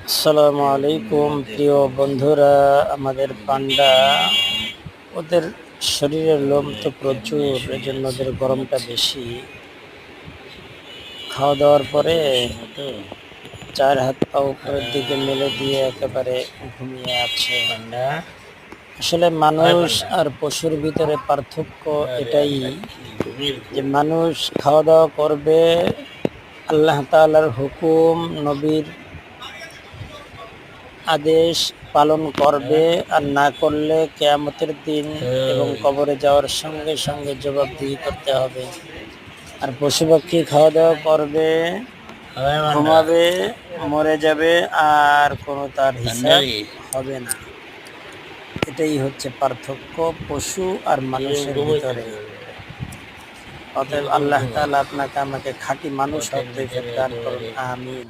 আসসালামু আলাইকুম প্রিয় বন্ধুরা। আমাদের পান্ডা, ওদের শরীরের লোম তো প্রচুর, এজন্য ওদের গরমটা বেশি। খাওয়া দাওয়ার পরে চার হাত পা উপরের দিকে মেলে দিয়ে একেবারে ঘুমিয়ে আছে। আসলে মানুষ আর পশুর ভিতরে পার্থক্য এটাই যে মানুষ খাওয়া দাওয়া করবে, আল্লাহ তাআলার হুকুম, নবীর আদেশ পালন করবে, আর না করলে কিয়ামতের দিন এবং কবরে যাওয়ার সঙ্গে সঙ্গে জবাবদিহি করতে হবে। আর পশু পাখি খাওয়া দাওয়া করবে, ঘুমাবে, মরে যাবে, আর কোনো তার হিসাব হবে না। এটাই হচ্ছে পার্থক্য পশু আর মানুষের ভিতরে। অতএব আল্লাহ তাআলা আপনাকে আমাকে খাঁটি মানুষ হওয়ার তৌফিক দান করুন, আমিন।